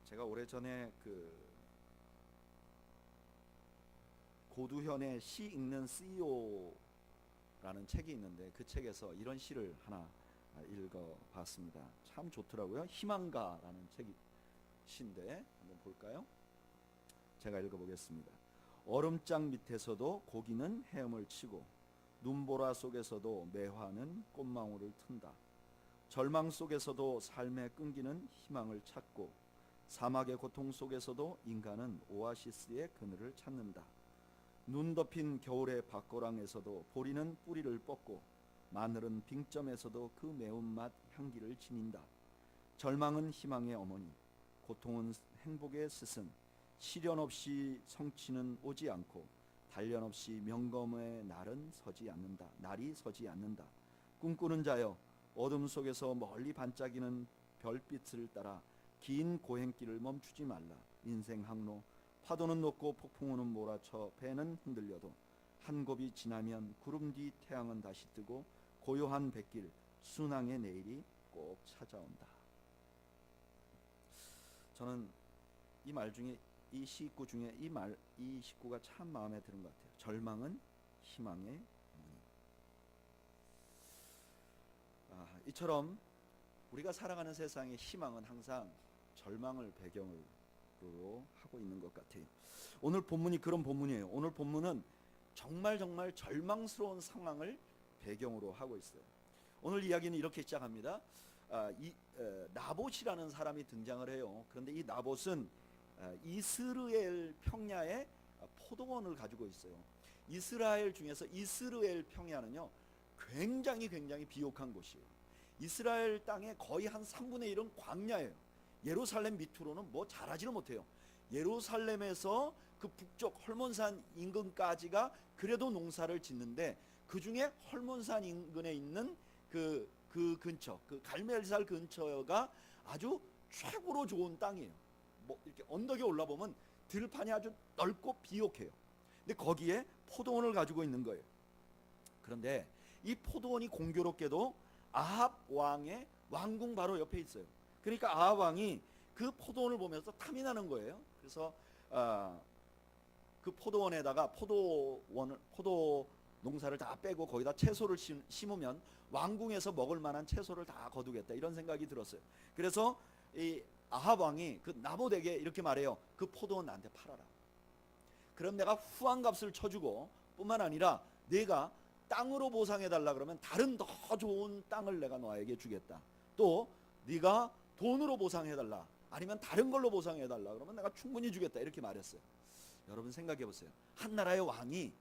제가 오래전에 고두현의 시 읽는 CEO라는 책이 있는데 그 책에서 이런 시를 하나 읽어봤습니다. 참 좋더라고요. 희망가라는 시인데 한번 볼까요? 제가 읽어보겠습니다. 얼음장 밑에서도 고기는 헤엄을 치고 눈보라 속에서도 매화는 꽃망울을 튼다. 절망 속에서도 삶의 끈기는 희망을 찾고 사막의 고통 속에서도 인간은 오아시스의 그늘을 찾는다. 눈 덮인 겨울의 밭고랑에서도 보리는 뿌리를 뻗고 마늘은 빙점에서도 그 매운맛 향기를 지닌다. 절망은 희망의 어머니, 고통은 행복의 스승, 시련 없이 성취는 오지 않고 단련 없이 명검의 날이 서지 않는다. 꿈꾸는 자여, 어둠 속에서 멀리 반짝이는 별빛을 따라 긴 고행길을 멈추지 말라. 인생 항로, 파도는 높고 폭풍우는 몰아쳐 배는 흔들려도 한 곱이 지나면 구름 뒤 태양은 다시 뜨고 고요한 백길, 순항의 내일이 꼭 찾아온다. 저는 이 말 중에 이 시구 중에 이 시구가 참 마음에 드는 것 같아요. 절망은 희망의 어머니. 이처럼 우리가 살아가는 세상의 희망은 항상 절망을 배경으로 하고 있는 것 같아요. 오늘 본문이 그런 본문이에요. 오늘 본문은 정말 절망스러운 상황을 배경으로 하고 있어요. 오늘 이야기는 이렇게 시작합니다. 나봇이라는 사람이 등장을 해요. 그런데 이 나봇은 이스라엘 평야에 포도원을 가지고 있어요. 이스라엘 중에서 이스라엘 평야는요 굉장히 비옥한 곳이에요. 이스라엘 땅의 거의 한 3분의 1은 광야예요. 예루살렘 밑으로는 뭐 자라지를 못해요. 예루살렘에서 그 북쪽 헐몬산 인근까지가 그래도 농사를 짓는데 그 중에 헐몬산 인근에 있는 그 근처, 그 갈멜살 근처가 아주 최고로 좋은 땅이에요. 뭐 이렇게 언덕에 올라보면 들판이 아주 넓고 비옥해요. 근데 거기에 포도원을 가지고 있는 거예요. 그런데 이 포도원이 공교롭게도 아합 왕의 왕궁 바로 옆에 있어요. 그러니까 아합 왕이 그 포도원을 보면서 탐이 나는 거예요. 그래서 그 포도원에다가 포도 농사를 다 빼고 거기다 채소를 심으면 왕궁에서 먹을 만한 채소를 다 거두겠다, 이런 생각이 들었어요. 그래서 이 아합 왕이 그 나봇에게 이렇게 말해요. 그 포도원 나한테 팔아라. 그럼 내가 후한값을 쳐주고 뿐만 아니라 내가 땅으로 보상해달라 그러면 다른 더 좋은 땅을 내가 너에게 주겠다. 또 네가 돈으로 보상해달라, 아니면 다른 걸로 보상해달라 그러면 내가 충분히 주겠다, 이렇게 말했어요. 여러분 생각해 보세요. 한 나라의 왕이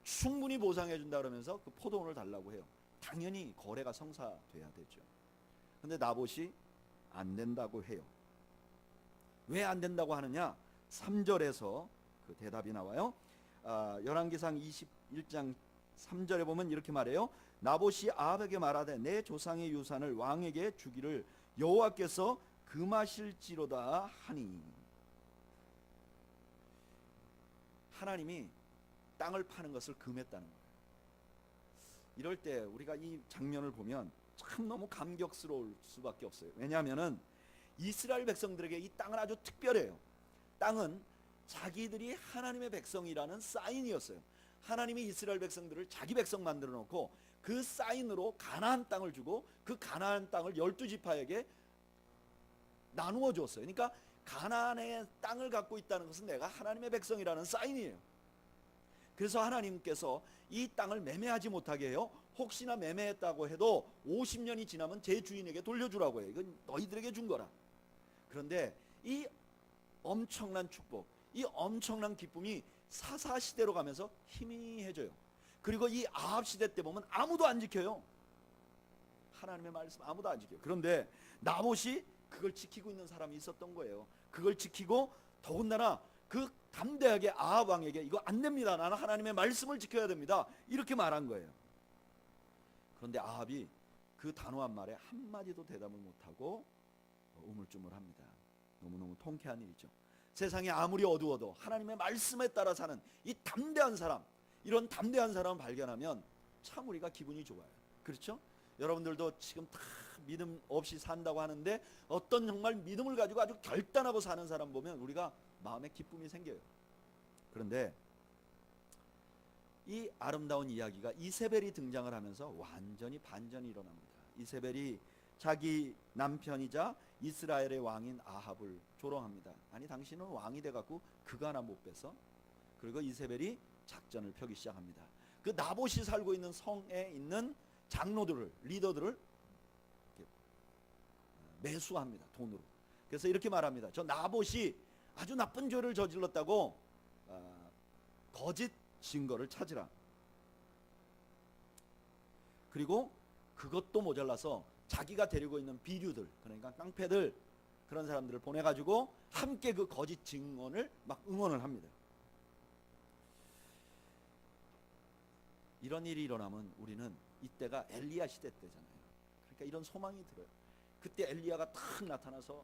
충분히 보상해준다 그러면서 그 포도원을 달라고 해요. 당연히 거래가 성사돼야 되죠. 근데 나봇이 안 된다고 해요. 왜 안 된다고 하느냐? 3절에서 그 대답이 나와요. 열왕기상 21장 3절에 보면 이렇게 말해요. 나봇이 아합에게 말하되 내 조상의 유산을 왕에게 주기를 여호와께서 금하실지로다 하니. 하나님이 땅을 파는 것을 금했다는 거예요. 이럴 때 우리가 이 장면을 보면 참 너무 감격스러울 수밖에 없어요. 왜냐하면은 이스라엘 백성들에게 이 땅은 아주 특별해요. 땅은 자기들이 하나님의 백성이라는 사인이었어요. 하나님이 이스라엘 백성들을 자기 백성 만들어 놓고 그 사인으로 가나안 땅을 주고 그 가나안 땅을 12지파에게 나누어 줬어요. 그러니까 가나안의 땅을 갖고 있다는 것은 내가 하나님의 백성이라는 사인이에요. 그래서 하나님께서 이 땅을 매매하지 못하게 해요. 혹시나 매매했다고 해도 50년이 지나면 제 주인에게 돌려주라고 해요. 이건 너희들에게 준 거라. 그런데 이 엄청난 축복, 이 엄청난 기쁨이 사사시대로 가면서 희미해져요. 그리고 이 아합 시대 때 보면 아무도 안 지켜요. 하나님의 말씀 아무도 안 지켜요. 그런데 나봇이 그걸 지키고 있는 사람이 있었던 거예요. 그걸 지키고 더군다나 그 담대하게 아합 왕에게 이거 안 됩니다, 나는 하나님의 말씀을 지켜야 됩니다, 이렇게 말한 거예요. 그런데 아합이 그 단호한 말에 한마디도 대답을 못하고 우물쭈물합니다. 너무너무 통쾌한 일이죠. 세상이 아무리 어두워도 하나님의 말씀에 따라 사는 이 담대한 사람, 이런 담대한 사람을 발견하면 참 우리가 기분이 좋아요. 그렇죠? 여러분들도 지금 다 믿음 없이 산다고 하는데 어떤 정말 믿음을 가지고 아주 결단하고 사는 사람 보면 우리가 마음에 기쁨이 생겨요. 그런데 이 아름다운 이야기가 이세벨이 등장을 하면서 완전히 반전이 일어납니다. 이세벨이 자기 남편이자 이스라엘의 왕인 아합을 조롱합니다. 아니 당신은 왕이 돼갖고 그거 하나 못 뺏어? 그리고 이세벨이 작전을 펴기 시작합니다. 그 나봇이 살고 있는 성에 있는 장로들을, 리더들을 매수합니다. 돈으로. 그래서 이렇게 말합니다. 저 나봇이 아주 나쁜 죄를 저질렀다고 거짓 증거를 찾으라. 그리고 그것도 모자라서 자기가 데리고 있는 비류들, 그러니까 깡패들, 그런 사람들을 보내가지고 함께 그 거짓 증언을 막 응원을 합니다. 이런 일이 일어나면 우리는 이때가 엘리야 시대 때잖아요. 그러니까 이런 소망이 들어요. 그때 엘리야가 탁 나타나서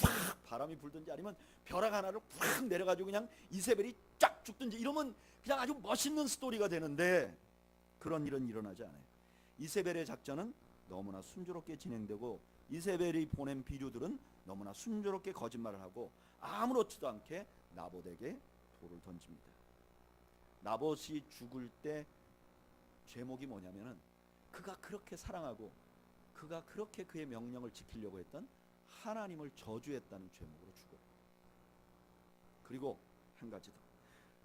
팍 바람이 불든지 아니면 벼락 하나를 팍 내려가지고 그냥 이세벨이 쫙 죽든지 이러면 그냥 아주 멋있는 스토리가 되는데 그런 일은 일어나지 않아요. 이세벨의 작전은 너무나 순조롭게 진행되고 이세벨이 보낸 비류들은 너무나 순조롭게 거짓말을 하고 아무렇지도 않게 나봇에게 돌을 던집니다. 나봇이 죽을 때 죄목이 뭐냐면은 그가 그렇게 사랑하고 그가 그렇게 그의 명령을 지키려고 했던 하나님을 저주했다는 죄목으로 죽어요. 그리고 한 가지 더,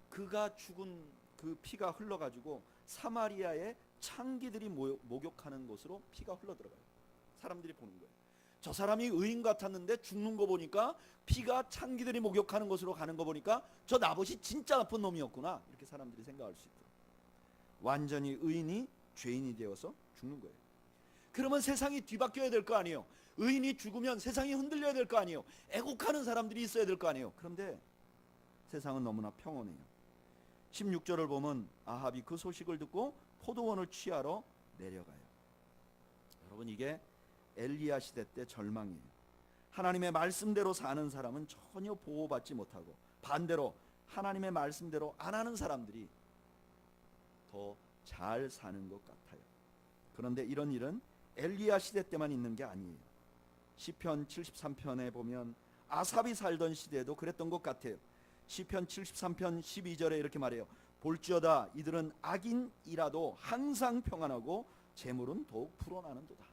그가 죽은 그 피가 흘러가지고 사마리아의 창기들이 목욕하는 곳으로 피가 흘러들어가요. 사람들이 보는 거예요. 저 사람이 의인 같았는데 죽는 거 보니까 피가 창기들이 목욕하는 곳으로 가는 거 보니까 저 나봇이 진짜 나쁜 놈이었구나, 이렇게 사람들이 생각할 수 있도록 완전히 의인이 죄인이 되어서 죽는 거예요. 그러면 세상이 뒤바뀌어야 될 거 아니에요. 의인이 죽으면 세상이 흔들려야 될 거 아니에요. 애국하는 사람들이 있어야 될 거 아니에요. 그런데 세상은 너무나 평온해요. 16절을 보면 아합이 그 소식을 듣고 포도원을 취하러 내려가요. 여러분, 이게 엘리야 시대 때 절망이에요. 하나님의 말씀대로 사는 사람은 전혀 보호받지 못하고 반대로 하나님의 말씀대로 안 하는 사람들이 더 잘 사는 것 같아요. 그런데 이런 일은 엘리야 시대 때만 있는 게 아니에요. 시편 73편에 보면 아삽이 살던 시대에도 그랬던 것 같아요. 시편 73편 12절에 이렇게 말해요. 볼지어다 이들은 악인이라도 항상 평안하고 재물은 더욱 불어나는도다.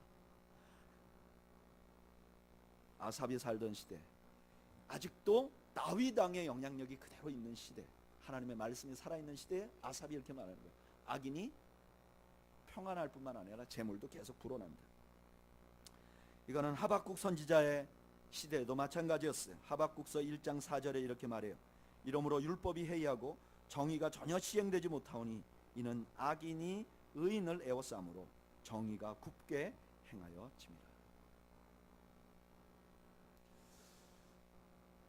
아삽이 살던 시대, 아직도 다윗 왕의 영향력이 그대로 있는 시대, 하나님의 말씀이 살아있는 시대에 아삽이 이렇게 말하는 거예요. 악인이 평안할 뿐만 아니라 재물도 계속 불어난다. 이거는 하박국 선지자의 시대에도 마찬가지였어요. 하박국서 1장 4절에 이렇게 말해요. 이러므로 율법이 해이하고 정의가 전혀 시행되지 못하오니 이는 악인이 의인을 애워싸므로 정의가 굽게 행하여 칩니다.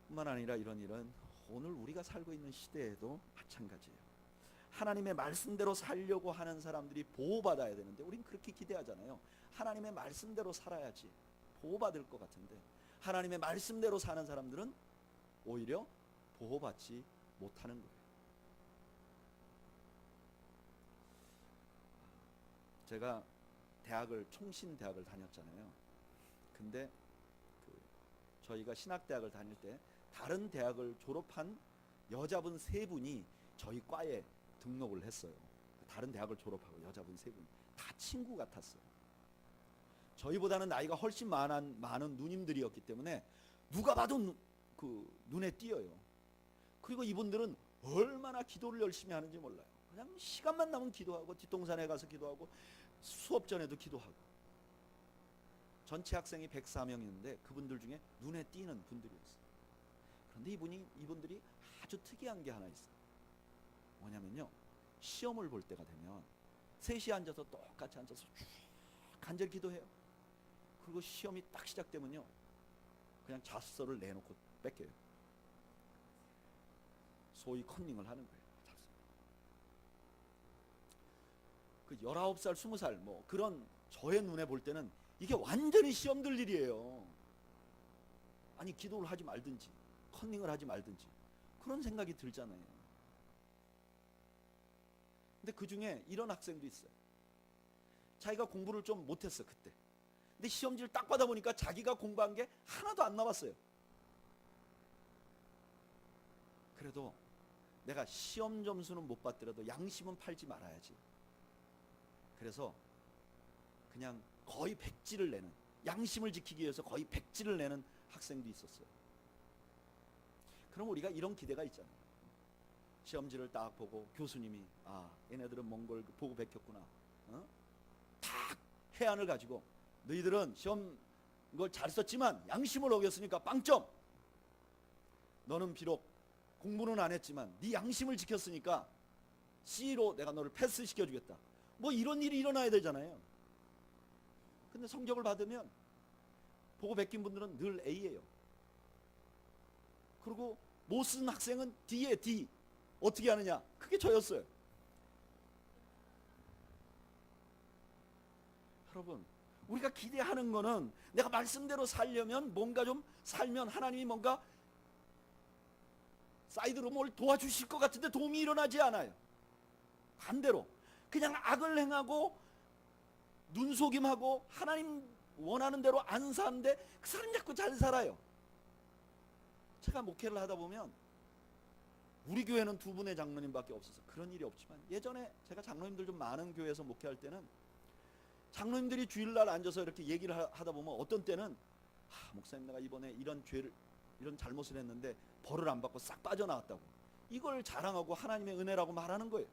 뿐만 아니라 이런 일은 오늘 우리가 살고 있는 시대에도 마찬가지예요. 하나님의 말씀대로 살려고 하는 사람들이 보호받아야 되는데 우린 그렇게 기대하잖아요. 하나님의 말씀대로 살아야지 보호받을 것 같은데 하나님의 말씀대로 사는 사람들은 오히려 보호받지 못하는 거예요. 제가 총신대학을 다녔잖아요. 근데 저희가 신학대학을 다닐 때 다른 대학을 졸업한 여자분 3분이 저희 과에 등록을 했어요. 다른 대학을 졸업하고 여자분 3분 다 친구 같았어요. 저희보다는 나이가 훨씬 많은 누님들이었기 때문에 누가 봐도 눈에 띄어요. 그리고 이분들은 얼마나 기도를 열심히 하는지 몰라요. 그냥 시간만 나면 기도하고 뒷동산에 가서 기도하고 수업 전에도 기도하고. 전체 학생이 104명이었는데 그분들 중에 눈에 띄는 분들이었어요. 그런데 이분들이 아주 특이한 게 하나 있어요. 뭐냐면요, 시험을 볼 때가 되면 셋이 앉아서 똑같이 앉아서 쭉 간절히 기도해요. 그리고 시험이 딱 시작되면요 그냥 자습서를 내놓고 뺏겨요. 소위 컨닝을 하는 거예요. 그 19살 20살 뭐 그런 저의 눈에 볼 때는 이게 완전히 시험들 일이에요. 아니 기도를 하지 말든지 컨닝을 하지 말든지 그런 생각이 들잖아요. 근데 그 중에 이런 학생도 있어요. 자기가 공부를 좀 못했어. 그때 근데 시험지를 딱 받아보니까 자기가 공부한 게 하나도 안 나왔어요. 그래도 내가 시험 점수는 못 받더라도 양심은 팔지 말아야지. 그래서 그냥 거의 백지를 내는, 양심을 지키기 위해서 거의 백지를 내는 학생도 있었어요. 그럼 우리가 이런 기대가 있잖아요. 시험지를 딱 보고 교수님이 얘네들은 몽골 보고 베꼈구나. 딱 해안을 가지고 너희들은 시험 이걸 잘 썼지만 양심을 어겼으니까 빵점. 너는 비록 공부는 안 했지만 네 양심을 지켰으니까 C로 내가 너를 패스시켜주겠다. 뭐 이런 일이 일어나야 되잖아요. 근데 성적을 받으면 보고 베낀 분들은 늘 A예요. 그리고 못 쓴 학생은 D에 D. 어떻게 하느냐? 그게 저였어요. 여러분, 우리가 기대하는 거는 내가 말씀대로 살려면 뭔가 좀 살면 하나님이 뭔가 사이드로 뭘 도와주실 것 같은데 도움이 일어나지 않아요. 반대로 그냥 악을 행하고 눈속임하고 하나님 원하는 대로 안 사는데 그 사람이 자꾸 잘 살아요. 제가 목회를 하다 보면 우리 교회는 두 분의 장로님밖에 없어서 그런 일이 없지만 예전에 제가 장로님들 좀 많은 교회에서 목회할 때는 장로님들이 주일날 앉아서 이렇게 얘기를 하다 보면 어떤 때는 목사님 내가 이번에 이런 잘못을 했는데 벌을 안 받고 싹 빠져나왔다고 이걸 자랑하고 하나님의 은혜라고 말하는 거예요.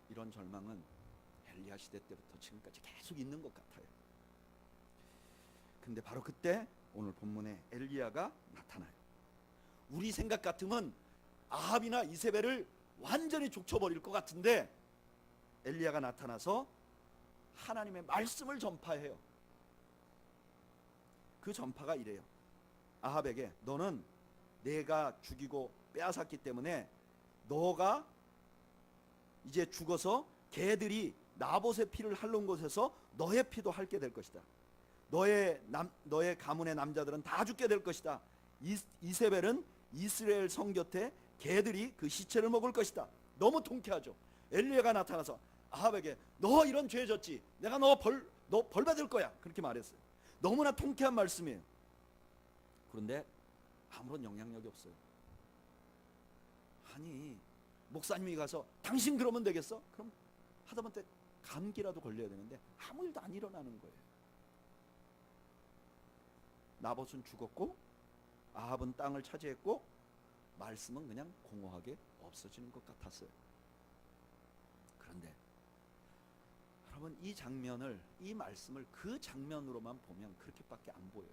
이런 절망은 엘리야 시대 때부터 지금까지 계속 있는 것 같아요. 근데 바로 그때 오늘 본문에 엘리야가 나타나요. 우리 생각 같으면 아합이나 이세벨을 완전히 족쳐버릴 것 같은데 엘리야가 나타나서 하나님의 말씀을 전파해요. 그 전파가 이래요. 아합에게 너는 내가 죽이고 빼앗았기 때문에 너가 이제 죽어서 개들이 나봇의 피를 핥는 곳에서 너의 피도 핥게 될 것이다. 너의 가문의 남자들은 다 죽게 될 것이다. 이세벨은 이스라엘 성 곁에 개들이 그 시체를 먹을 것이다. 너무 통쾌하죠. 엘리야가 나타나서 아합에게 너 이런 죄 졌지. 내가 너 벌 받을 거야. 그렇게 말했어요. 너무나 통쾌한 말씀이에요. 그런데 아무런 영향력이 없어요. 아니 목사님이 가서 당신 그러면 되겠어? 그럼 하다못해 감기라도 걸려야 되는데 아무 일도 안 일어나는 거예요. 나봇은 죽었고 아합은 땅을 차지했고 말씀은 그냥 공허하게 없어지는 것 같았어요. 그런데 여러분 이 장면을, 이 말씀을 그 장면으로만 보면 그렇게밖에 안 보여요.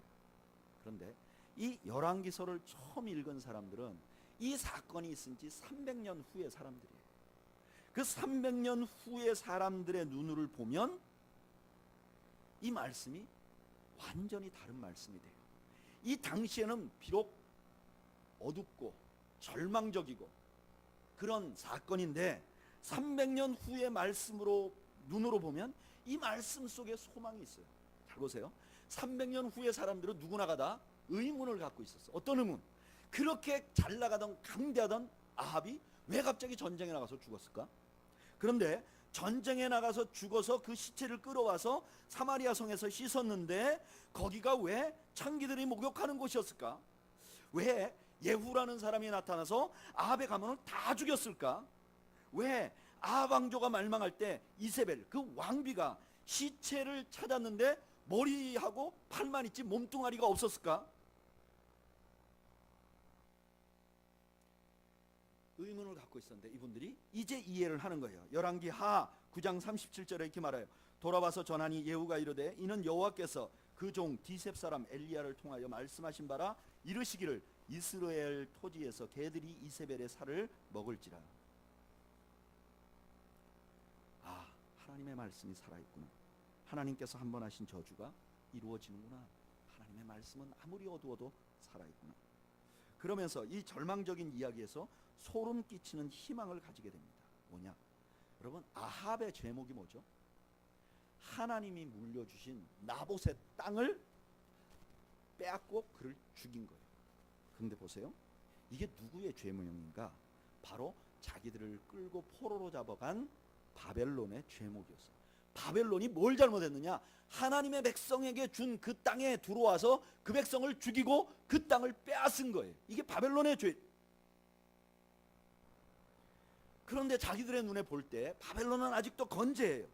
그런데 이 열왕기서를 처음 읽은 사람들은 이 사건이 있은 지 300년 후의 사람들이에요. 그 300년 후의 사람들의 눈으로 보면 이 말씀이 완전히 다른 말씀이 돼요. 이 당시에는 비록 어둡고 절망적이고 그런 사건인데 300년 후의 말씀으로 눈으로 보면 이 말씀 속에 소망이 있어요. 잘 보세요. 300년 후의 사람들은 누구나가 다 의문을 갖고 있었어. 어떤 의문? 그렇게 잘 나가던 강대하던 아합이 왜 갑자기 전쟁에 나가서 죽었을까? 그런데 전쟁에 나가서 죽어서 그 시체를 끌어와서 사마리아 성에서 씻었는데 거기가 왜 창기들이 목욕하는 곳이었을까? 왜 예후라는 사람이 나타나서 아합의 가문을 다 죽였을까? 왜 아합 왕조가 멸망할 때 이세벨 그 왕비가 시체를 찾았는데 머리하고 팔만 있지 몸뚱아리가 없었을까? 의문을 갖고 있었는데 이분들이 이제 이해를 하는 거예요. 열왕기 하 9장 37절에 이렇게 말해요. 돌아와서 전하니 예후가 이르되 이는 여호와께서 그 종 디셉 사람 엘리야를 통하여 말씀하신 바라 이르시기를 이스라엘 토지에서 개들이 이세벨의 살을 먹을지라. 하나님의 말씀이 살아있구나. 하나님께서 한 번 하신 저주가 이루어지는구나. 하나님의 말씀은 아무리 어두워도 살아있구나. 그러면서 이 절망적인 이야기에서 소름 끼치는 희망을 가지게 됩니다. 뭐냐? 여러분 아합의 죄목이 뭐죠? 하나님이 물려주신 나봇의 땅을 빼앗고 그를 죽인 거예요. 그런데 보세요. 이게 누구의 죄명인가? 바로 자기들을 끌고 포로로 잡아간 바벨론의 죄목이었어요. 바벨론이 뭘 잘못했느냐? 하나님의 백성에게 준 그 땅에 들어와서 그 백성을 죽이고 그 땅을 빼앗은 거예요. 이게 바벨론의 죄. 그런데 자기들의 눈에 볼 때 바벨론은 아직도 건재해요.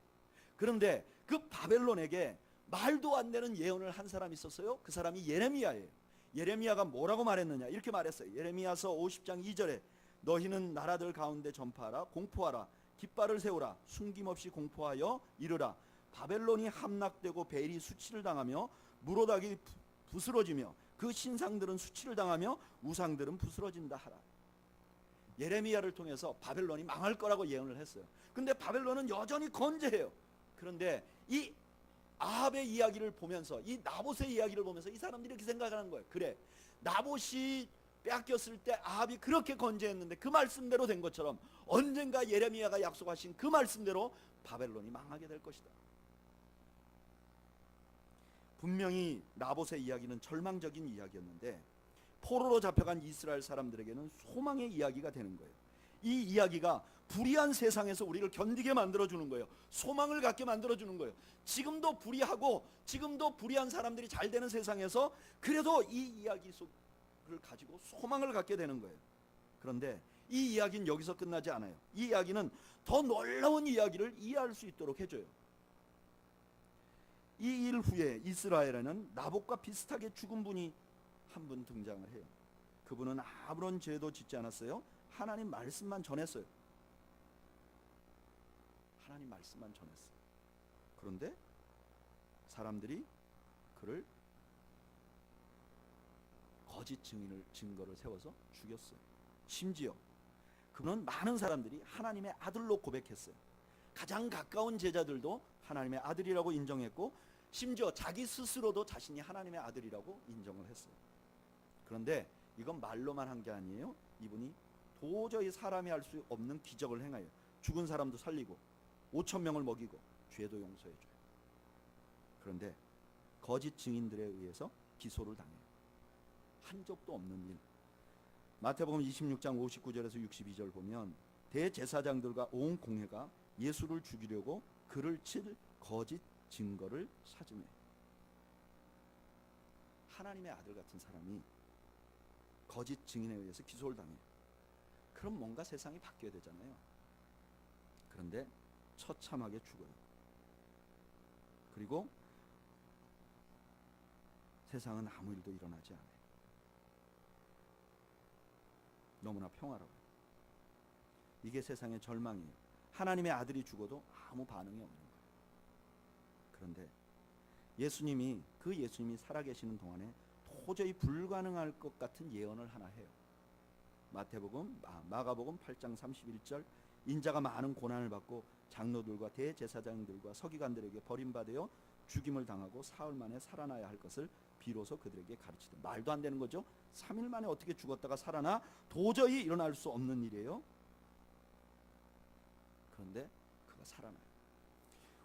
그런데 그 바벨론에게 말도 안 되는 예언을 한 사람이 있었어요. 그 사람이 예레미야예요. 예레미야가 뭐라고 말했느냐? 이렇게 말했어요. 예레미야서 50장 2절에 너희는 나라들 가운데 전파하라, 공포하라, 깃발을 세우라, 숨김없이 공포하여 이르라. 바벨론이 함락되고 벨이 수치를 당하며 무로닥이 부스러지며 그 신상들은 수치를 당하며 우상들은 부스러진다 하라. 예레미야를 통해서 바벨론이 망할 거라고 예언을 했어요. 근데 바벨론은 여전히 건재해요. 그런데 이 아합의 이야기를 보면서, 이 나봇의 이야기를 보면서 이 사람들이 이렇게 생각하는 거예요. 그래, 나봇이 빼앗겼을 때 아합이 그렇게 건재했는데 그 말씀대로 된 것처럼 언젠가 예레미야가 약속하신 그 말씀대로 바벨론이 망하게 될 것이다. 분명히 나봇의 이야기는 절망적인 이야기였는데 포로로 잡혀간 이스라엘 사람들에게는 소망의 이야기가 되는 거예요. 이 이야기가 불의한 세상에서 우리를 견디게 만들어주는 거예요. 소망을 갖게 만들어주는 거예요. 지금도 불의하고 지금도 불의한 사람들이 잘 되는 세상에서 그래도 이 이야기 속을 가지고 소망을 갖게 되는 거예요. 그런데 이 이야기는 여기서 끝나지 않아요. 이 이야기는 더 놀라운 이야기를 이해할 수 있도록 해줘요. 이 일 후에 이스라엘에는 나봇과 비슷하게 죽은 분이 한 분 등장을 해요. 그분은 아무런 죄도 짓지 않았어요. 하나님 말씀만 전했어요. 하나님 말씀만 전했어요. 그런데 사람들이 그를 거짓 증거를 세워서 죽였어요. 심지어 그는 많은 사람들이 하나님의 아들로 고백했어요. 가장 가까운 제자들도 하나님의 아들이라고 인정했고 심지어 자기 스스로도 자신이 하나님의 아들이라고 인정을 했어요. 그런데 이건 말로만 한 게 아니에요. 이분이 도저히 사람이 할 수 없는 기적을 행하여 죽은 사람도 살리고 5,000명을 먹이고 죄도 용서해줘요. 그런데 거짓 증인들에 의해서 기소를 당해요. 한 적도 없는 일. 마태복음 26장 59절에서 62절 보면 대제사장들과 온 공회가 예수를 죽이려고 그를 칠 거짓 증거를 찾으며, 하나님의 아들 같은 사람이 거짓 증인에 의해서 기소를 당해요. 그럼 뭔가 세상이 바뀌어야 되잖아요. 그런데 처참하게 죽어요. 그리고 세상은 아무 일도 일어나지 않아요. 너무나 평화로워요. 이게 세상의 절망이에요. 하나님의 아들이 죽어도 아무 반응이 없는 거예요. 그런데 예수님이 살아계시는 동안에 도저히 불가능할 것 같은 예언을 하나 해요. 마가복음 8장 31절 인자가 많은 고난을 받고 장로들과 대제사장들과 서기관들에게 버림받아 죽임을 당하고 사흘 만에 살아나야 할 것을 비로소 그들에게 가르치되. 말도 안 되는 거죠. 3일 만에 어떻게 죽었다가 살아나? 도저히 일어날 수 없는 일이에요. 그런데 그가 살아나요.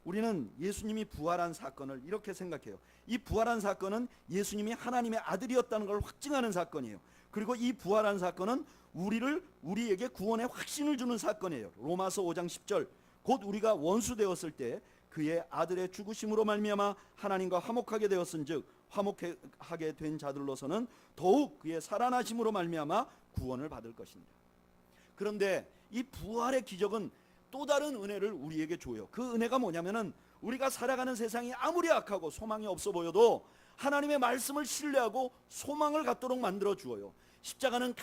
우리는 예수님이 부활한 사건을 이렇게 생각해요. 이 부활한 사건은 예수님이 하나님의 아들이었다는 걸 확증하는 사건이에요. 그리고 이 부활한 사건은 우리에게 구원의 확신을 주는 사건이에요. 로마서 5장 10절 곧 우리가 원수 되었을 때 그의 아들의 죽으심으로 말미암아 하나님과 화목하게 되었은즉 화목하게 된 자들로서는 더욱 그의 살아나심으로 말미암아 구원을 받을 것입니다. 그런데 이 부활의 기적은 또 다른 은혜를 우리에게 줘요. 그 은혜가 뭐냐면은 우리가 살아가는 세상이 아무리 악하고 소망이 없어 보여도 하나님의 말씀을 신뢰하고 소망을 갖도록 만들어 주어요. 십자가는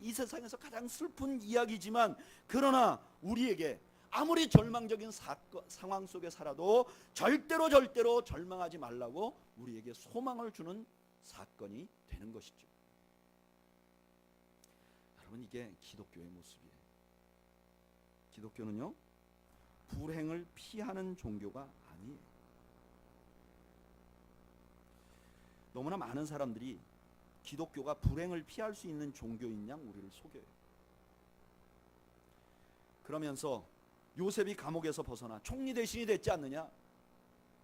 이 세상에서 가장 슬픈 이야기지만, 그러나 우리에게 아무리 절망적인 상황 속에 살아도 절대로 절망하지 말라고 우리에게 소망을 주는 사건이 되는 것이죠. 여러분, 이게 기독교의 모습이에요. 기독교는요, 불행을 피하는 종교가 아니에요. 너무나 많은 사람들이 기독교가 불행을 피할 수 있는 종교인 양 우리를 속여요. 그러면서 요셉이 감옥에서 벗어나 총리 대신이 됐지 않느냐?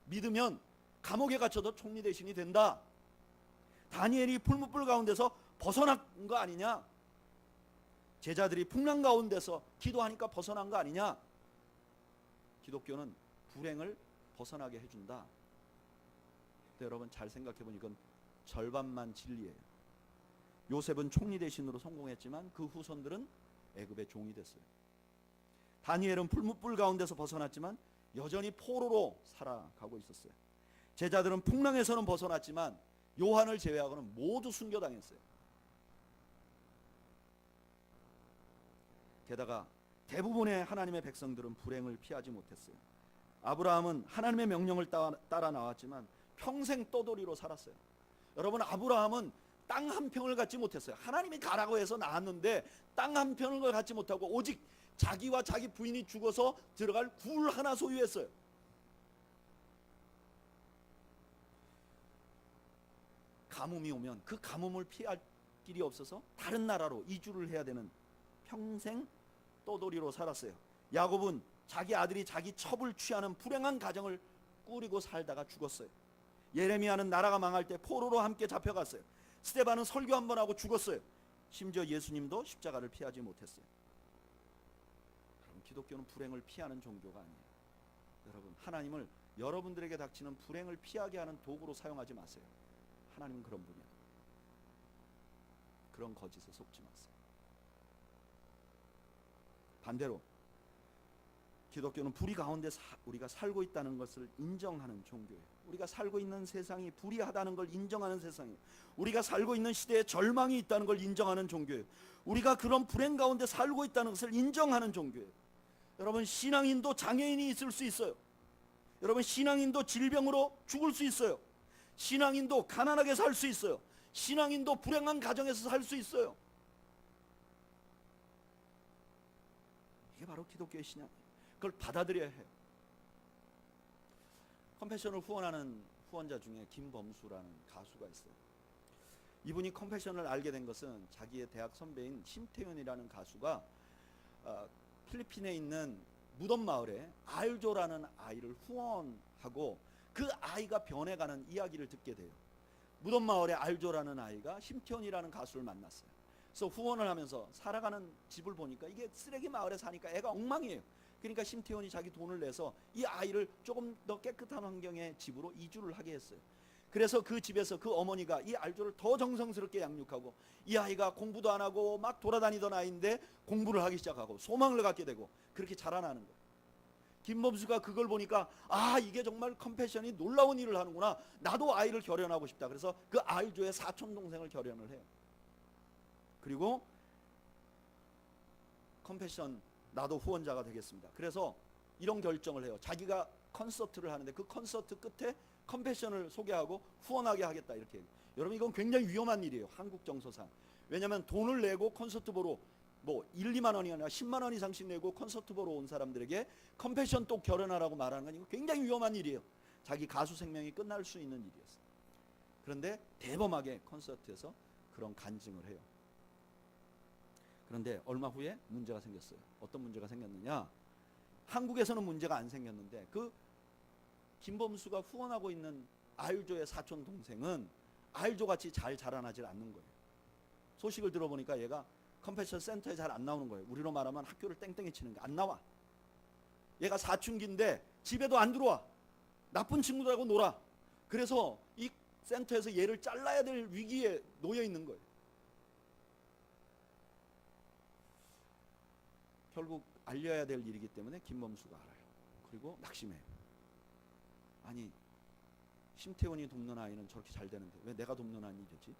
믿으면 감옥에 갇혀도 총리 대신이 된다. 다니엘이 풀무불 가운데서 벗어난 거 아니냐? 제자들이 풍랑 가운데서 기도하니까 벗어난 거 아니냐? 기독교는 불행을 벗어나게 해준다. 근데 여러분 잘 생각해보니 이건 절반만 진리예요. 요셉은 총리 대신으로 성공했지만 그 후손들은 애굽의 종이 됐어요. 다니엘은 풀무불 가운데서 벗어났지만 여전히 포로로 살아가고 있었어요. 제자들은 풍랑에서는 벗어났지만 요한을 제외하고는 모두 순교당했어요. 게다가 대부분의 하나님의 백성들은 불행을 피하지 못했어요. 아브라함은 하나님의 명령을 따라 나왔지만 평생 떠돌이로 살았어요. 여러분, 아브라함은 땅 한 평을 갖지 못했어요. 하나님이 가라고 해서 나왔는데 땅 한 평을 갖지 못하고 오직 자기와 자기 부인이 죽어서 들어갈 굴 하나 소유했어요. 가뭄이 오면 그 가뭄을 피할 길이 없어서 다른 나라로 이주를 해야 되는 평생 떠돌이로 살았어요. 야곱은 자기 아들이 자기 첩을 취하는 불행한 가정을 꾸리고 살다가 죽었어요. 예레미야는 나라가 망할 때 포로로 함께 잡혀갔어요. 스데반은 설교 한 번 하고 죽었어요. 심지어 예수님도 십자가를 피하지 못했어요. 그럼 기독교는 불행을 피하는 종교가 아니에요. 여러분, 하나님을 여러분들에게 닥치는 불행을 피하게 하는 도구로 사용하지 마세요. 하나님은 그런 분이에요. 그런 거짓에 속지 마세요. 반대로 기독교는 불의 가운데 우리가 살고 있다는 것을 인정하는 종교예요. 우리가 살고 있는 세상이 불의하다는 걸 인정하는 세상이에요. 우리가 살고 있는 시대에 절망이 있다는 걸 인정하는 종교예요. 우리가 그런 불행 가운데 살고 있다는 것을 인정하는 종교예요. 여러분, 신앙인도 장애인이 있을 수 있어요. 여러분, 신앙인도 질병으로 죽을 수 있어요. 신앙인도 가난하게 살 수 있어요. 신앙인도 불행한 가정에서 살 수 있어요. 이게 바로 기독교의 신앙이에요. 그걸 받아들여야 해요. 컴패션을 후원하는 후원자 중에 김범수라는 가수가 있어요. 이분이 컴패션을 알게 된 것은 자기의 대학 선배인 심태윤이라는 가수가 필리핀에 있는 무덤 마을에 알조라는 아이를 후원하고 그 아이가 변해가는 이야기를 듣게 돼요. 무덤 마을에 알조라는 아이가 심태윤이라는 가수를 만났어요. 그래서 후원을 하면서 살아가는 집을 보니까 이게 쓰레기 마을에 사니까 애가 엉망이에요. 그러니까 심태훈이 자기 돈을 내서 이 아이를 조금 더 깨끗한 환경의 집으로 이주를 하게 했어요. 그래서 그 집에서 그 어머니가 이 알조를 더 정성스럽게 양육하고, 이 아이가 공부도 안 하고 막 돌아다니던 아이인데 공부를 하기 시작하고 소망을 갖게 되고 그렇게 자라나는 거예요. 김범수가 그걸 보니까 이게 정말 컴패션이 놀라운 일을 하는구나. 나도 아이를 결연하고 싶다. 그래서 그 알조의 사촌 동생을 결연을 해요. 그리고 컴패션 나도 후원자가 되겠습니다. 그래서 이런 결정을 해요. 자기가 콘서트를 하는데 그 콘서트 끝에 컴패션을 소개하고 후원하게 하겠다, 이렇게 해요. 여러분, 이건 굉장히 위험한 일이에요. 한국 정서상. 왜냐하면 돈을 내고 콘서트 보러 1, 2만 원이 아니라 10만 원 이상씩 내고 콘서트 보러 온 사람들에게 컴패션 또 결연하라고 말하는 건 이거 굉장히 위험한 일이에요. 자기 가수 생명이 끝날 수 있는 일이었어요. 그런데 대범하게 콘서트에서 그런 간증을 해요. 그런데 얼마 후에 문제가 생겼어요. 어떤 문제가 생겼느냐? 한국에서는 문제가 안 생겼는데 그 김범수가 후원하고 있는 알조의 사촌 동생은 알조같이 잘 자라나질 않는 거예요. 소식을 들어보니까 얘가 컴패션 센터에 잘 안 나오는 거예요. 우리로 말하면 학교를 땡땡이 치는 게 안 나와. 얘가 사춘기인데 집에도 안 들어와. 나쁜 친구들하고 놀아. 그래서 이 센터에서 얘를 잘라야 될 위기에 놓여 있는 거예요. 결국 알려야 될 일이기 때문에 김범수가 알아요. 그리고 낙심해요. 아니, 심태훈이 돕는 아이는 저렇게 잘 되는데 왜 내가 돕는 아이지?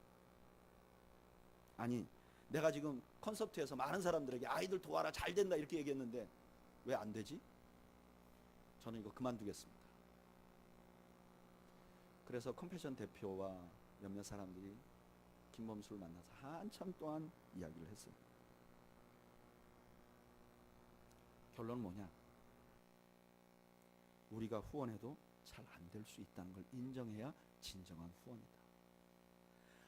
아니, 내가 지금 콘서트에서 많은 사람들에게 아이들 도와라, 잘 된다 이렇게 얘기했는데 왜 안 되지? 저는 이거 그만두겠습니다. 그래서 컴패션 대표와 몇몇 사람들이 김범수를 만나서 한참 동안 이야기를 했어요. 결론은 뭐냐? 우리가 후원해도 잘 안 될 수 있다는 걸 인정해야 진정한 후원이다.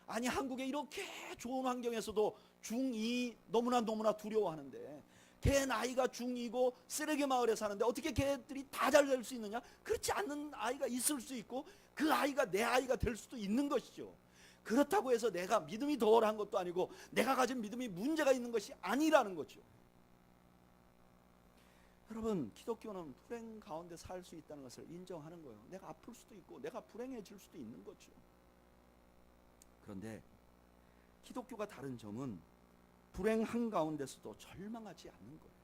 아니, 한국에 이렇게 좋은 환경에서도 중2 너무나 두려워하는데, 걔 나이가 중2고 쓰레기 마을에 사는데 어떻게 걔들이 다 잘 될 수 있느냐? 그렇지 않는 아이가 있을 수 있고 그 아이가 내 아이가 될 수도 있는 것이죠. 그렇다고 해서 내가 믿음이 덜한 것도 아니고 내가 가진 믿음이 문제가 있는 것이 아니라는 거죠. 여러분, 기독교는 불행 가운데 살 수 있다는 것을 인정하는 거예요. 내가 아플 수도 있고 내가 불행해질 수도 있는 거죠. 그런데 기독교가 다른 점은 불행한 가운데서도 절망하지 않는 거예요.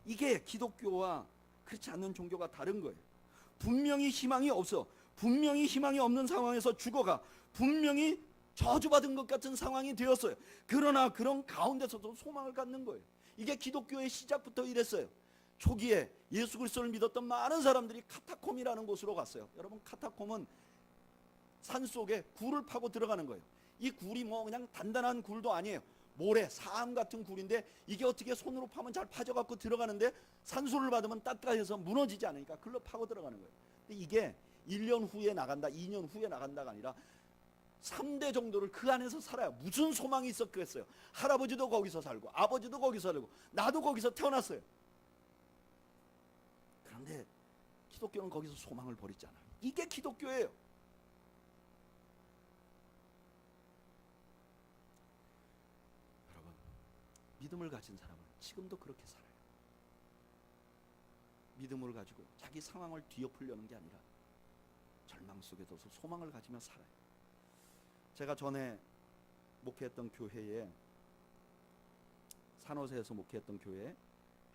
이게 기독교와 그렇지 않는 종교가 다른 거예요. 분명히 희망이 없어, 분명히 희망이 없는 상황에서 죽어가, 분명히 저주받은 것 같은 상황이 되었어요. 그러나 그런 가운데서도 소망을 갖는 거예요. 이게 기독교의 시작부터 이랬어요. 초기에 예수 그리스도를 믿었던 많은 사람들이 카타콤이라는 곳으로 갔어요. 여러분, 카타콤은 산속에 굴을 파고 들어가는 거예요. 이 굴이 뭐 그냥 단단한 굴도 아니에요. 모래, 사암 같은 굴인데 이게 어떻게 손으로 파면 잘 파져갖고 들어가는데 산소를 받으면 따뜻해서 무너지지 않으니까 글로 파고 들어가는 거예요. 근데 이게 1년 후에 나간다, 2년 후에 나간다가 아니라 3대 정도를 그 안에서 살아야 무슨 소망이 있었겠어요. 할아버지도 거기서 살고 아버지도 거기서 살고 나도 거기서 태어났어요. 그런데 기독교는 거기서 소망을 버리잖아요. 이게 기독교예요. 여러분, 믿음을 가진 사람은 지금도 그렇게 살아요. 믿음을 가지고 자기 상황을 뒤엎으려는 게 아니라 절망 속에 둬서 소망을 가지며 살아요. 제가 전에 목회했던 교회에, 산호세에서 목회했던 교회에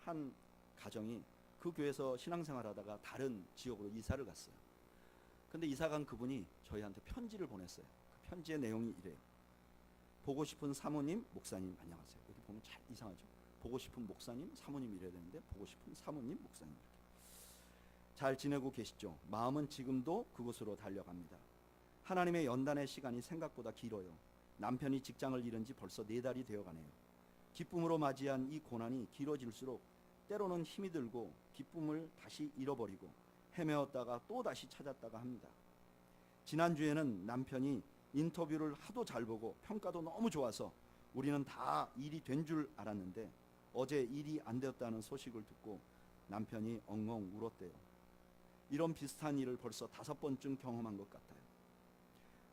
한 가정이 그 교회에서 신앙생활 하다가 다른 지역으로 이사를 갔어요. 근데 이사간 그분이 저희한테 편지를 보냈어요. 그 편지의 내용이 이래요. 보고 싶은 사모님, 목사님 안녕하세요. 여기 보면 잘 이상하죠. 보고 싶은 목사님, 사모님 이래야 되는데 보고 싶은 사모님, 목사님. 잘 지내고 계시죠? 마음은 지금도 그곳으로 달려갑니다. 하나님의 연단의 시간이 생각보다 길어요. 남편이 직장을 잃은 지 벌써 4달이 되어가네요. 기쁨으로 맞이한 이 고난이 길어질수록 때로는 힘이 들고 기쁨을 다시 잃어버리고 헤매었다가 또 다시 찾았다가 합니다. 지난주에는 남편이 인터뷰를 하도 잘 보고 평가도 너무 좋아서 우리는 다 일이 된 줄 알았는데 어제 일이 안 되었다는 소식을 듣고 남편이 엉엉 울었대요. 이런 비슷한 일을 벌써 5번쯤 경험한 것 같아요.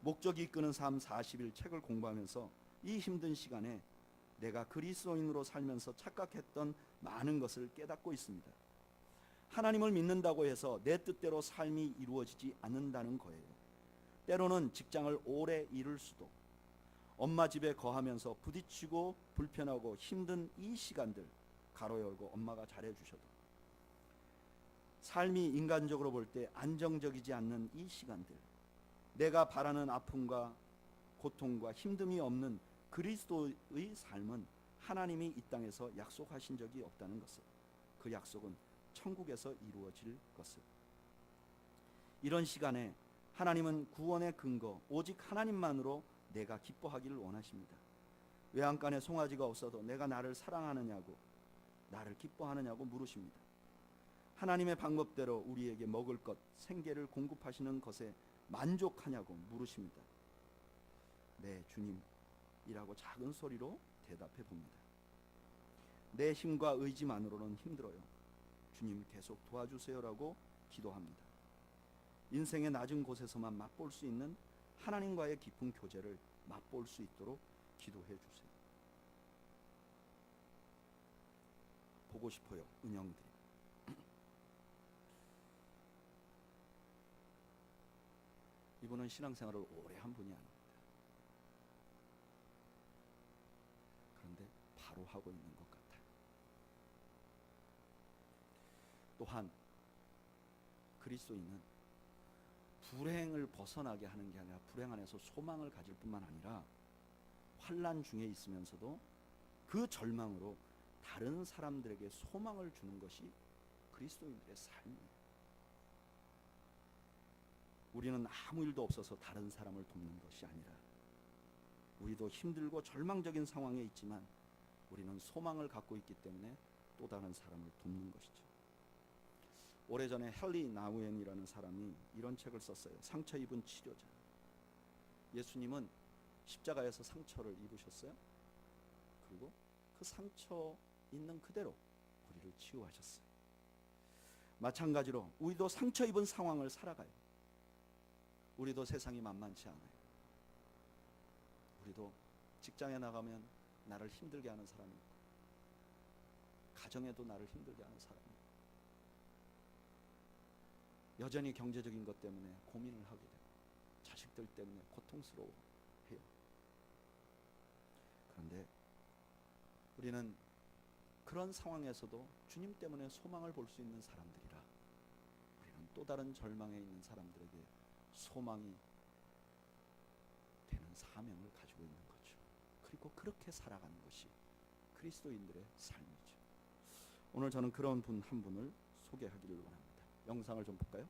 목적이 이끄는 삶 40일 책을 공부하면서 이 힘든 시간에 내가 그리스도인으로 살면서 착각했던 많은 것을 깨닫고 있습니다. 하나님을 믿는다고 해서 내 뜻대로 삶이 이루어지지 않는다는 거예요. 때로는 직장을 오래 잃을 수도, 엄마 집에 거하면서 부딪히고 불편하고 힘든 이 시간들, 가로 열고 엄마가 잘해주셔도, 삶이 인간적으로 볼 때 안정적이지 않는 이 시간들, 내가 바라는 아픔과 고통과 힘듦이 없는 그리스도의 삶은 하나님이 이 땅에서 약속하신 적이 없다는 것을, 그 약속은 천국에서 이루어질 것을. 이런 시간에 하나님은 구원의 근거 오직 하나님만으로 내가 기뻐하기를 원하십니다. 외양간에 송아지가 없어도 내가 나를 사랑하느냐고, 나를 기뻐하느냐고 물으십니다. 하나님의 방법대로 우리에게 먹을 것, 생계를 공급하시는 것에 만족하냐고 물으십니다. 네, 주님이라고 작은 소리로 대답해 봅니다. 내 힘과 의지만으로는 힘들어요. 주님 계속 도와주세요라고 기도합니다. 인생의 낮은 곳에서만 맛볼 수 있는 하나님과의 깊은 교제를 맛볼 수 있도록 기도해 주세요. 보고 싶어요, 은영들이. 이분은 신앙생활을 오래 한 분이 아닙니다. 그런데 바로 하고 있는 것 같아요. 또한 그리스도인은 불행을 벗어나게 하는 게 아니라 불행 안에서 소망을 가질 뿐만 아니라 환난 중에 있으면서도 그 절망으로 다른 사람들에게 소망을 주는 것이 그리스도인들의 삶이에요. 우리는 아무 일도 없어서 다른 사람을 돕는 것이 아니라 우리도 힘들고 절망적인 상황에 있지만 우리는 소망을 갖고 있기 때문에 또 다른 사람을 돕는 것이죠. 오래전에 헨리 나우엔이라는 사람이 이런 책을 썼어요. 상처 입은 치료자. 예수님은 십자가에서 상처를 입으셨어요. 그리고 그 상처 있는 그대로 우리를 치유하셨어요. 마찬가지로 우리도 상처 입은 상황을 살아가요. 우리도 세상이 만만치 않아요. 우리도 직장에 나가면 나를 힘들게 하는 사람이 있고, 가정에도 나를 힘들게 하는 사람이 있고, 여전히 경제적인 것 때문에 고민을 하게 되고, 자식들 때문에 고통스러워해요. 그런데 우리는 그런 상황에서도 주님 때문에 소망을 볼 수 있는 사람들이라, 우리는 또 다른 절망에 있는 사람들에게 소망이 되는 사명을 가지고 있는 거죠. 그리고 그렇게 살아가는 것이 그리스도인들의 삶이죠. 오늘 저는 그런 분 한 분을 소개하기를 원합니다. 영상을 좀 볼까요?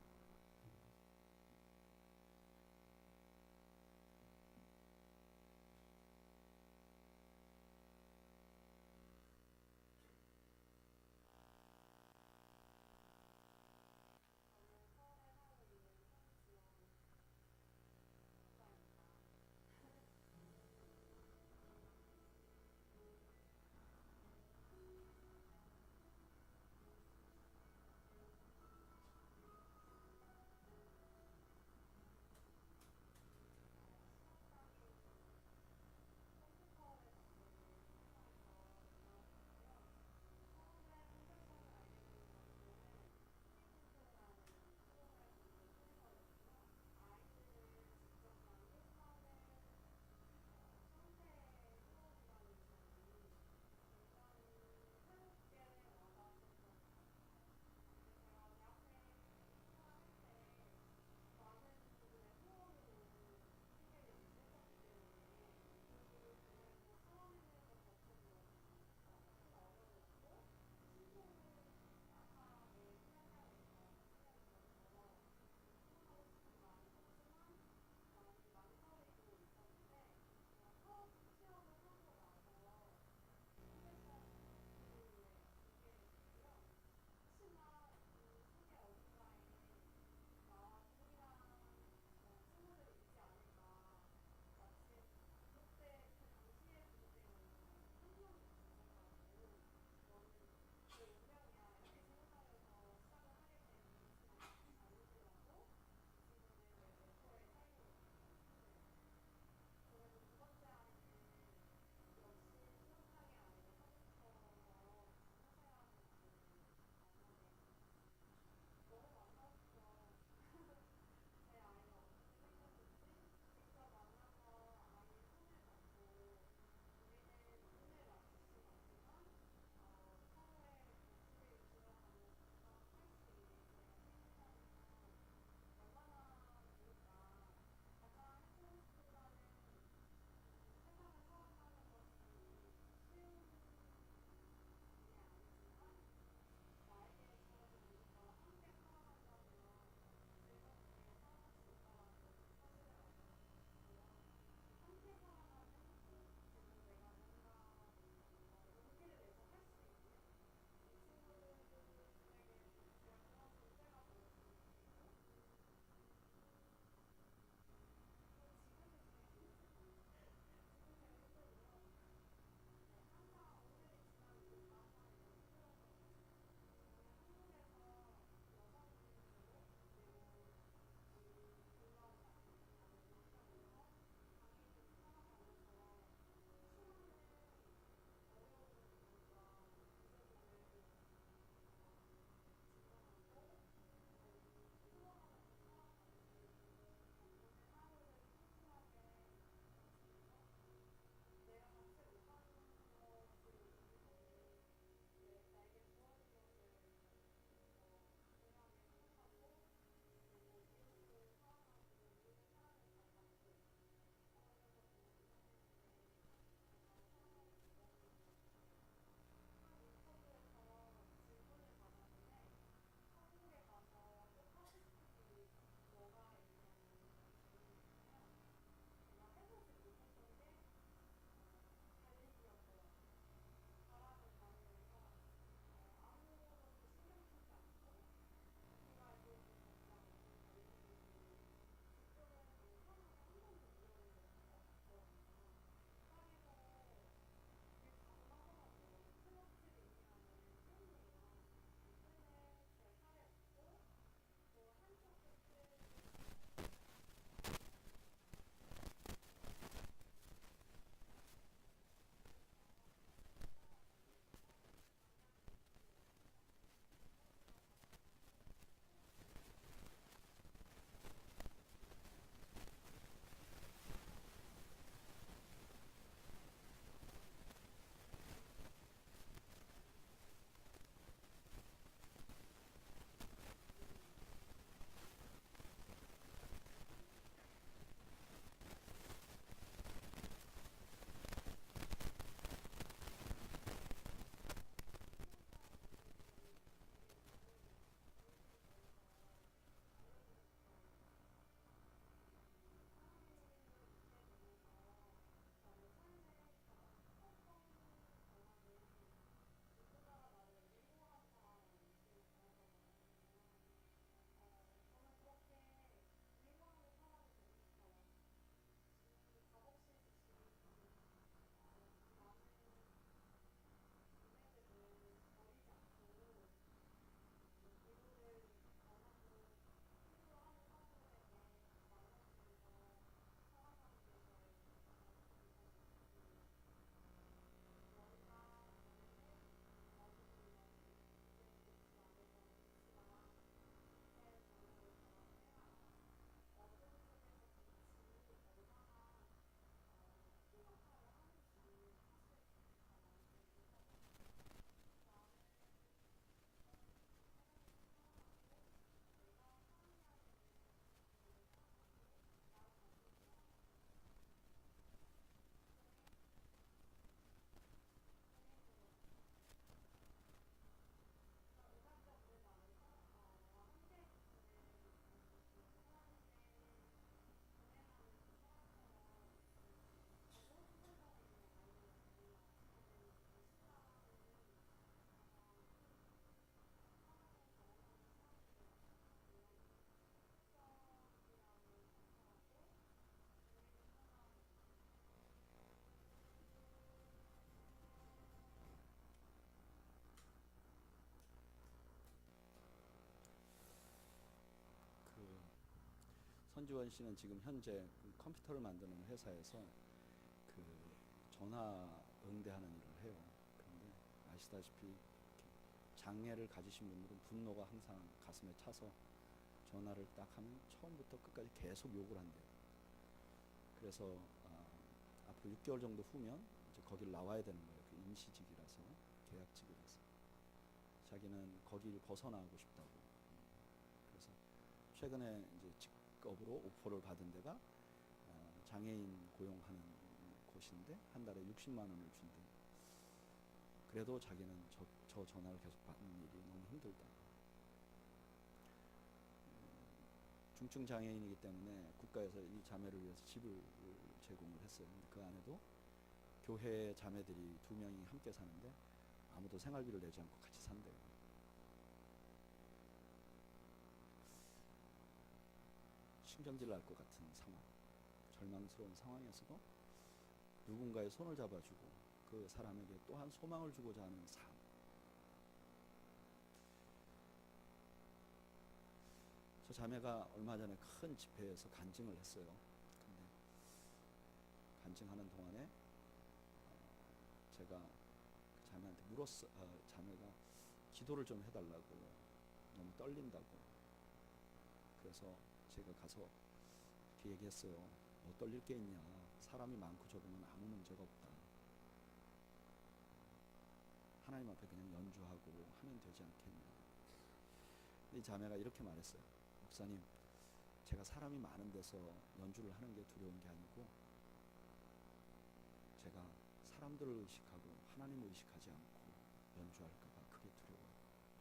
선지원 씨는 지금 현재 컴퓨터를 만드는 회사에서 그 전화 응대하는 일을 해요. 그런데 아시다시피 장애를 가지신 분들은 분노가 항상 가슴에 차서 전화를 딱 하면 처음부터 끝까지 계속 욕을 한대요. 그래서 앞으로 6개월 정도 후면 이제 거기를 나와야 되는 거예요. 그 임시직이라서, 계약직이라서. 자기는 거기를 벗어나고 싶다고. 그래서 최근에 이제 직업으로 오퍼를 받은 데가 장애인 고용하는 곳인데 한 달에 60만 원을 준대. 그래도 자기는 저 전화를 계속 받는 일이 너무 힘들다. 중증 장애인이기 때문에 국가에서 이 자매를 위해서 집을 제공을 했어요. 근데 그 안에도 교회 자매들이 2명이 함께 사는데 아무도 생활비를 내지 않고 같이 산대요. 신경질 날 것 같은 상황, 절망스러운 상황에서도 누군가의 손을 잡아주고 그 사람에게 또한 소망을 주고자 하는 삶. 저 자매가 얼마 전에 큰 집회에서 간증을 했어요. 근데 간증하는 동안에 제가 그 자매한테 물었어. 자매가 기도를 좀 해달라고, 너무 떨린다고. 그래서 제가 가서 이렇게 얘기했어요. 뭐 떨릴 게 있냐, 사람이 많고 적으면 아무 문제가 없다. 하나님 앞에 그냥 연주하고 하면 되지 않겠냐. 근데 이 자매가 이렇게 말했어요. 목사님, 제가 사람이 많은 데서 연주를 하는 게 두려운 게 아니고 제가 사람들을 의식하고 하나님을 의식하지 않고 연주할까봐 그게 두려워요.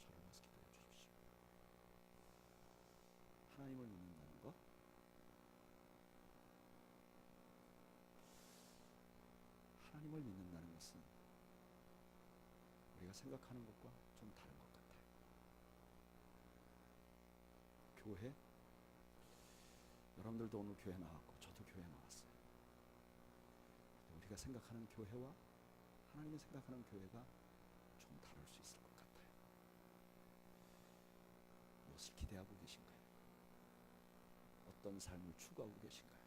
저를 위해서 기도해 주십시오. 하나님을 믿는다는 것, 하나님을 믿는다는 것은 우리가 생각하는 것과 좀 다른 것 같아요. 교회, 여러분들도 오늘 교회 나왔고 저도 교회 나왔어요. 우리가 생각하는 교회와 하나님이 생각하는 교회가 좀 다를 수 있을 것 같아요. 무엇을 기대하고 계신가요? 어떤 삶을 추구하고 계신가요?